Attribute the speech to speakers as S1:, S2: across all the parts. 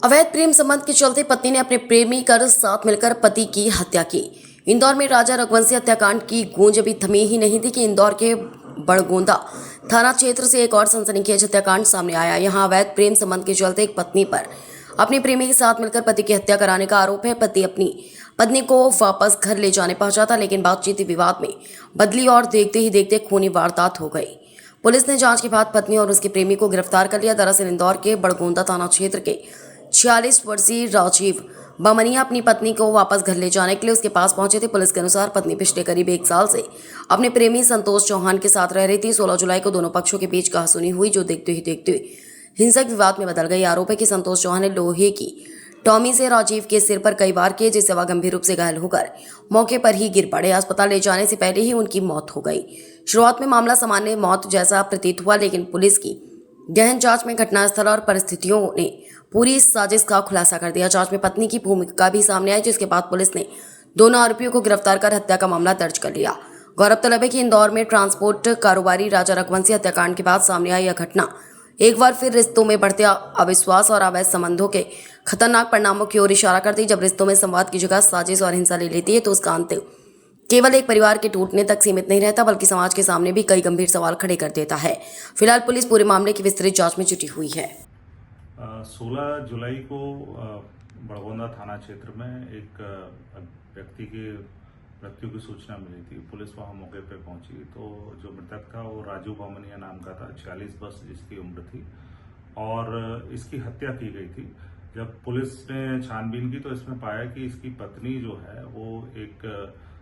S1: अवैध प्रेम संबंध के चलते पत्नी ने अपने प्रेमी कर साथ मिलकर पति की हत्या की। इंदौर में राजा रघुवंशी हत्याकांड की गूंज अभी थमी ही नहीं थी कि इंदौर के बड़गोंदा थाना क्षेत्र से एक और सनसनीखेज हत्याकांड सामने आया। यहां अवैध प्रेम संबंध के चलते एक पत्नी पर अपने प्रेमी के साथ मिलकर पति की हत्या कराने का आरोप है। पति अपनी पत्नी को वापस घर ले जाने पहुंचा था, लेकिन बातचीत विवाद में बदली और देखते ही देखते खूनी वारदात हो गई। पुलिस ने जांच के बाद पत्नी और उसके प्रेमी को गिरफ्तार कर लिया। दरअसल इंदौर के बड़गोंदा थाना क्षेत्र के 46 वर्षीय राजीव बामनिया अपनी पत्नी को वापस घर ले जाने के लिए उसके पास पहुंचे थे। पुलिस के अनुसार पत्नी पिछले करीब 1 साल से अपने प्रेमी संतोष चौहान के साथ रह रही थी। 16 जुलाई को दोनों पक्षों के बीच कहासुनी हुई, जो देखते ही हिंसक विवाद में बदल गई। आरोप है कि संतोष चौहान ने लोहे की टॉमी से राजीव के सिर पर कई बार किए, जिससे वह गंभीर रूप से घायल होकर मौके पर ही गिर पड़े। अस्पताल ले जाने से पहले ही उनकी मौत हो गई। शुरुआत में मामला सामान्य मौत जैसा प्रतीत हुआ, लेकिन पुलिस की गहन जांच में घटनास्थल और परिस्थितियों ने पूरी साजिश का खुलासा कर दिया। जांच में पत्नी की भूमिका भी सामने आई, जिसके बाद पुलिस ने दोनों आरोपियों को गिरफ्तार कर हत्या का मामला दर्ज कर लिया। गौरतलब है कि इंदौर में ट्रांसपोर्ट कारोबारी राजा रघुवंशी हत्याकांड के बाद सामने आई यह घटना एक बार फिर रिश्तों में बढ़ते अविश्वास और अवैध संबंधों के खतरनाक परिणामों की ओर इशारा करती। जब रिश्तों में संवाद की जगह साजिश और हिंसा ले लेती है, तो उसका अंत केवल एक परिवार के टूटने तक सीमित नहीं रहता, बल्कि समाज के सामने भी कई गंभीर सवाल खड़े कर देता है। फिलहाल पुलिस पूरे मामले की विस्तृत जांच में जुटी हुई है।
S2: 16 जुलाई को बड़गोंदा थाना क्षेत्र में एक व्यक्ति के मृत्यु की सूचना मिली थी। पुलिस वहां मौके पर पहुंची तो जो मृतक था वो राजू बामनिया नाम का था, 46 वर्ष जिसकी उम्र थी और इसकी हत्या की गई थी। जब पुलिस ने छानबीन की तो इसमें पाया कि इसकी पत्नी जो है वो एक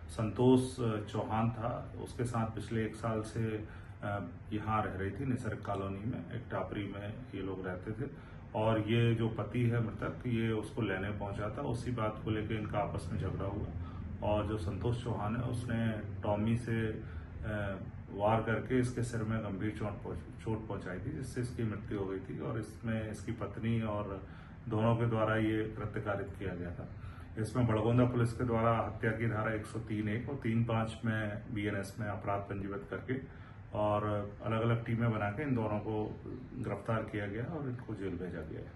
S2: संतोष चौहान था, उसके साथ पिछले 1 साल से यहाँ रह रही थी। निसर्ग कॉलोनी में एक टापरी में ये लोग रहते थे और ये जो पति है मृतक, ये उसको लेने पहुंचा था। उसी बात को लेकर इनका आपस में झगड़ा हुआ और जो संतोष चौहान है उसने टॉमी से वार करके इसके सिर में गंभीर चोट पहुंचाई थी, जिससे इसकी मृत्यु हो गई थी। और इसमें इसकी पत्नी और दोनों के द्वारा ये कृत्य कारित किया गया था। इसमें बड़गोंदा पुलिस के द्वारा हत्या की धारा 103(1) और 3(5) में BNS में अपराध पंजीबद्ध करके और अलग अलग टीमें बना के इन दोनों को गिरफ्तार किया गया और इनको जेल भेजा गया है।